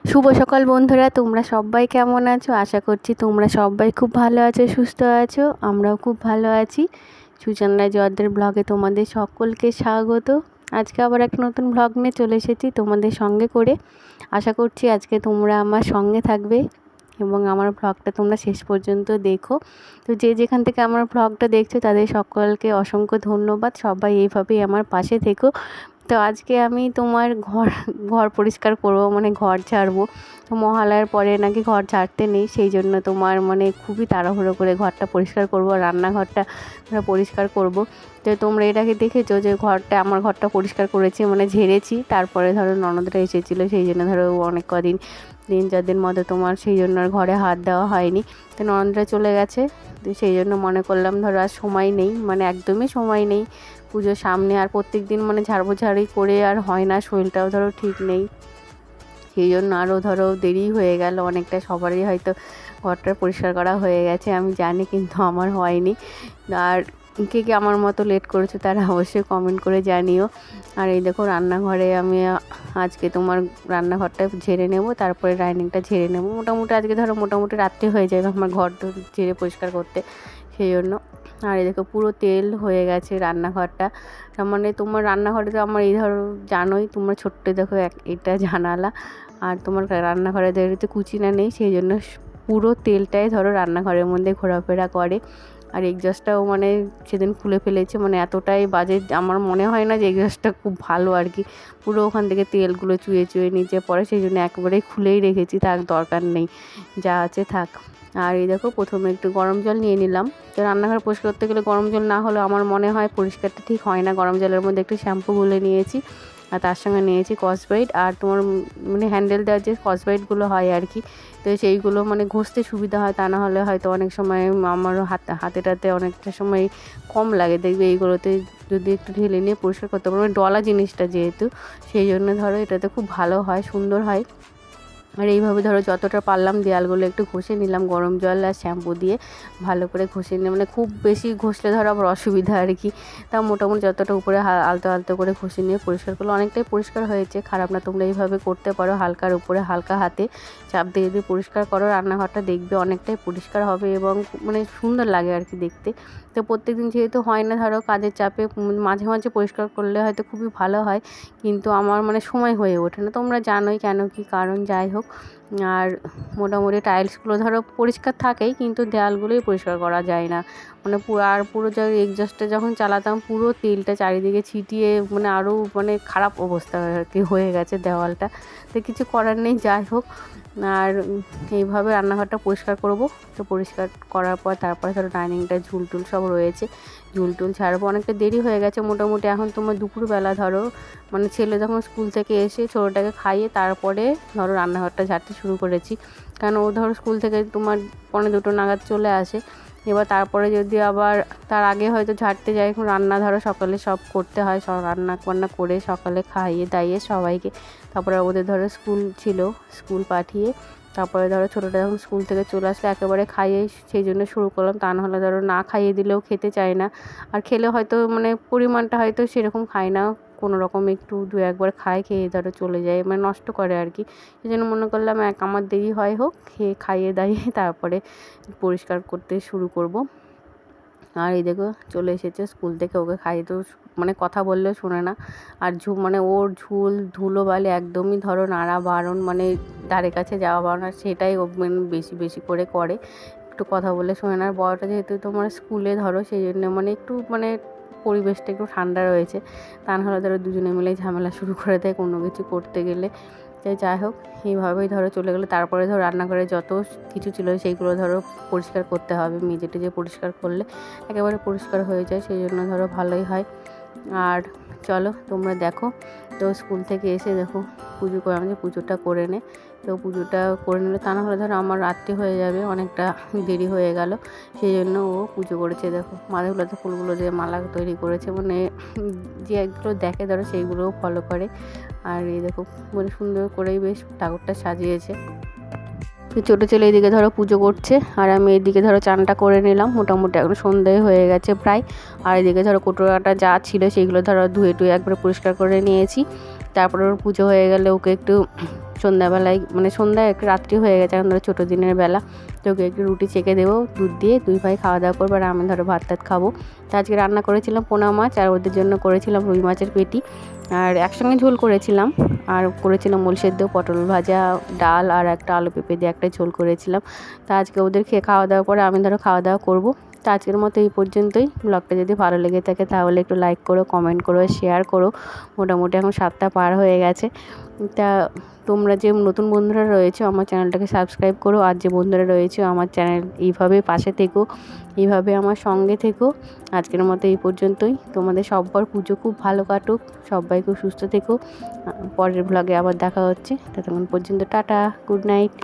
শুভ সকাল বন্ধুরা, তোমরা সবাই কেমন আছো? আশা করছি তোমরা সবাই খুব ভালো আছো, সুস্থ আছো। আমরাও খুব ভালো আছি। সুচন্দ্রা জর্দের ব্লগে তোমাদের সকলকে স্বাগত। আজকে আবার একটা নতুন ব্লগ নিয়ে চলে এসেছি তোমাদের সঙ্গে করে। আশা করছি আজকে তোমরা আমার সঙ্গে থাকবে এবং আমার ব্লগটা তোমরা শেষ পর্যন্ত দেখো। তো যে যেখান থেকে আমার ব্লগটা দেখছো তাদের সকলকে অসংখ্য ধন্যবাদ। সবাই এইভাবেই আমার পাশে থেকো। তো আজকে আমি তোমার ঘর পরিষ্কার করব, মানে ঘর ঝাড়বো। তো মহালয়ার পরে নাকি ঘর ঝাড়তে নেই, সেই জন্য তোমার মানে খুবই তাড়াহুড়ো করে ঘরটা পরিষ্কার করব, রান্নাঘরটা পরিষ্কার করব। তো তোমরা এটাকে দেখেছো যে আমার ঘরটা পরিষ্কার করেছি, মানে ঝেড়েছি। তারপরে ধরো ননদরা এসেছিলো, সেই জন্য ধরো অনেক কদিন 3-4 দিন মতো তোমার সেই জন্য আর ঘরে হাত দেওয়া হয়নি। তো ননদরা চলে গেছে, তো সেই জন্য মনে করলাম ধরো আর সময় নেই, মানে একদমই সময় নেই পুজোর সামনে। আর প্রত্যেক দিন মানে ঝাড়ি করে আর হয় না, শরীরটাও ধরো ঠিক নেই, সেই জন্য আরও ধরো দেরি হয়ে গেল অনেকটা। সবারই হয়তো ঘরটা পরিষ্কার করা হয়ে গেছে আমি জানি, কিন্তু আমার হয়নি। আর কে কে আমার মতো লেট করেছো তারা অবশ্যই কমেন্ট করে জানিও। আর এই দেখো রান্নাঘরে আমি আজকে তোমার রান্নাঘরটা ঝেড়ে নেব, তারপরে ডাইনিংটা ঝেড়ে নেব। মোটামুটি আজকে ধরো মোটামুটি রাত্রি হয়ে যাবে আমার ঘর ঝেড়ে পরিষ্কার করতে, সেই জন্য। আর এই দেখো পুরো তেল হয়ে গেছে রান্নাঘরটা। মানে তোমার রান্নাঘরে তো আমার এই ধরো জানোই তোমরা, ছোট্ট দেখো এটা জানালা। আর তোমার রান্নাঘরে তো কুচিনা নেই, সেই জন্য পুরো তেলটাই ধরো রান্নাঘরের মধ্যে ঘোরাফেরা করে। আর এগজস্টটাও মানে সেদিন খুলে ফেলেছে, মানে এতটাই বাজে, আমার মনে হয় না যে এগজস্টটা খুব ভালো আর কি। পুরো ওখান থেকে তেলগুলো চুয়ে চুয়ে নিচে পড়ে, সেই জন্য একবারেই খুলেই রেখেছি, থাক দরকার নেই, যা আছে থাক। আর এই দেখো প্রথমে একটু গরম জল নিয়ে নিলাম। তো রান্নাঘর পরিষ্কার করতে গেলে গরম জল না হলে আমার মনে হয় পরিষ্কারটা ঠিক হয় না। গরম জলের মধ্যে একটু শ্যাম্পু গুলে নিয়েছি, আর তার সঙ্গে নিয়েছি স্কচব্রাইট। আর তোমার মানে হ্যান্ডেল দেওয়ার যে স্কচব্রাইটগুলো হয় আর কি, তো সেইগুলো মানে ঘষতে সুবিধা হয়। তা না হলে হয়তো অনেক সময় আমারও হাতেটাতে অনেকটা সময় কম লাগে, দেখবে এইগুলোতে যদি একটু ঢেলে নিয়ে পরিষ্কার করতে পারবো। ডলা জিনিসটা যেহেতু, সেই জন্য ধরো এটাতে খুব ভালো হয়, সুন্দর হয়। আর এইভাবে ধরো যতটা পারলাম দেয়ালগুলো একটু ঘষে নিলাম গরম জল আর শ্যাম্পু দিয়ে, ভালো করে ঘষে নিলাম। মানে খুব বেশি ঘষলে ধরো আবার অসুবিধা আর কি। তা মোটামুটি যতটা উপরে আলতো আলতো করে ঘষে নিয়ে পরিষ্কার করলো, অনেকটাই পরিষ্কার হয়েছে, খারাপ না। তোমরা এইভাবে করতে পারো, হালকার উপরে হালকা হাতে চাপ দিয়ে যদি পরিষ্কার করো রান্নাঘরটা, দেখবে অনেকটাই পরিষ্কার হবে এবং মানে সুন্দর লাগে আর কি দেখতে। তো প্রত্যেকদিন যেহেতু হয় না, ধরো কাজের চাপে মাঝে মাঝে পরিষ্কার করলে হয়তো খুবই ভালো হয়, কিন্তু আমার মানে সময় হয়ে ওঠে না। তোমরা জানোই কেন কি কারণ, যাই হোক। আর মোটামুটি টাইলসগুলো ধরো পরিষ্কার থাকেই, কিন্তু দেওয়ালগুলোই পরিষ্কার করা যায় না। মানে পুরো এক্সস্টটা যখন চালাতাম পুরো তেলটা চারিদিকে ছিটিয়ে মানে আরও মানে খারাপ অবস্থা আর কি হয়ে গেছে দেওয়ালটা। তো কিছু করার নেই, যাই হোক। আর এইভাবে রান্নাঘরটা পরিষ্কার করব। তো পরিষ্কার করার পর তারপরে ধরো ডাইনিংটা ঝুল টুল সব রয়েছে, ঝুল টুল ছাড়বো। অনেকটা দেরি হয়ে গেছে মোটামুটি, এখন তোমার দুপুরবেলা ধরো, মানে ছেলে যখন স্কুল থেকে এসে ছোটোটাকে খাইয়ে তারপরে ধরো রান্নাঘরটা ঝাড়তে শুরু করেছি। কারণ ও ধরো স্কুল থেকে তোমার 1:45 নাগাদ চলে আসে। এবার তারপরে যদি আবার তার আগে হয়তো ঝাড়তে যাই, এখন রান্না ধরো সকালে সব করতে হয়, সব রান্না বান্না করে সকালে খাইয়ে দাইয়ে সবাইকে, তারপরে ওদের ধরো স্কুল ছিল, স্কুল পাঠিয়ে তারপরে ধরো ছোটোটা যখন স্কুল থেকে চলে আসলে একেবারে খাইয়ে সেই জন্য শুরু করলাম। তা নাহলে ধরো না খাইয়ে দিলেও খেতে চায় না, আর খেলে হয়তো মানে পরিমাণটা হয়তো সেরকম খায় না, কোনো রকম একটু 2-1 বার খায়, খেয়ে ধরো চলে যায়, মানে নষ্ট করে আর কি। সেই জন্য মনে করলাম আমার দেরি হোক, খেয়ে খাইয়ে দাইয়ে তারপরে পরিষ্কার করতে শুরু করব। আর এই দেখো চলে এসেছে স্কুল থেকে, ওকে খাইয়ে তো মানে কথা বললেও শোনে না। আর মানে ওর ঝুল ধুলো বালি একদমই ধরো নাড়া বারণ, মানে ধারে কাছে যাওয়া বারণ, আর সেটাই ও মানে বেশি বেশি করে করে, একটু কথা বললে শোনে না। আর বড়টা যেহেতু তোমার স্কুলে ধরো, সেই জন্য মানে একটু মানে পরিবেশটা একটু ঠান্ডা রয়েছে, তা নাহলে ধরো দুজনে মিলেই ঝামেলা শুরু করে দেয় কোনো কিছু করতে গেলে। তাই যাই হোক, এইভাবেই ধরো চলে গেলো। তারপরে ধরো রান্নাঘরে যত কিছু ছিল সেইগুলো ধরো পরিষ্কার করতে হবে, মেজে টেজে পরিষ্কার করলে একেবারে পরিষ্কার হয়ে যায়, সেই জন্য ধরো ভালোই হয়। আর চলো তোমরা দেখো, তো স্কুল থেকে এসে দেখো পুজো করে, আমি পুজোটা করে নে। তো পুজোটা করে নিলে, তা নাহলে ধরো আমার রাত্রি হয়ে যাবে, অনেকটা দেরি হয়ে গেল, সেই জন্য ও পুজো করেছে। দেখো মাথাগুলোতে ফুলগুলো দিয়ে মালা তৈরি করেছে, মানে যেগুলো দেখে ধরো সেইগুলোও ফলো করে। আর এই দেখো মানে সুন্দর করেই বেশ ঠাকুরটা সাজিয়েছে। ছোটো ছেলে এদিকে ধরো পুজো করছে, আর আমি এদিকে ধরো চানটা করে নিলাম। মোটামুটি এখন সন্ধ্যে হয়ে গেছে প্রায়। আর এদিকে ধরো কোটোরাটা যা ছিল সেইগুলো ধরো ধুয়ে টুয়ে একবারে পরিষ্কার করে নিয়েছি। তারপরে ওর পুজো হয়ে গেলে ওকে একটু সন্ধ্যাবেলায় মানে সন্ধ্যায় একটু রাত্রি হয়ে গেছে, এখন ধরো ছোটো দিনের বেলা, তোকে একটু রুটি চেকে দেবো দুধ দিয়ে, 2 ভাই খাওয়া দাওয়া করবো আর আমি ধরো ভাত টাত খাবো। তো আজকে রান্না করেছিলাম পোনা মাছ আর ওদের জন্য করেছিলাম রুই মাছের পেটি, আর একসঙ্গে ঝোল করেছিলাম, আর করেছিলাম মূল সেদ্ধ, পটল ভাজা, ডাল আর একটা আলু পেঁপে দিয়ে একটা ঝোল করেছিলাম। তা আজকে ওদের খেয়ে খাওয়া দাওয়ার পরে আমি ধরো খাওয়া দাওয়া করবো। তো আজকের মতো এই পর্যন্তই। ব্লগটা যদি ভালো লেগে থাকে তাহলে একটু লাইক করো, কমেন্ট করো, শেয়ার করো। মোটামুটি এখন 7টা পার হয়ে গেছে। তা তোমরা যে নতুন বন্ধুরা রয়েছো আমার চ্যানেলটাকে সাবস্ক্রাইব করো, আর যে বন্ধুরা রয়েছো আমার চ্যানেল এইভাবে পাশে থেকো, এইভাবে আমার সঙ্গে থেকো। আজকের মতো এই পর্যন্তই। তোমাদের সব্বার পুজো খুব ভালো কাটুক, সবাই খুব সুস্থ থেকো। পরের ব্লগে আবার দেখা হচ্ছে, ততক্ষণ পর্যন্ত টাটা, গুড নাইট।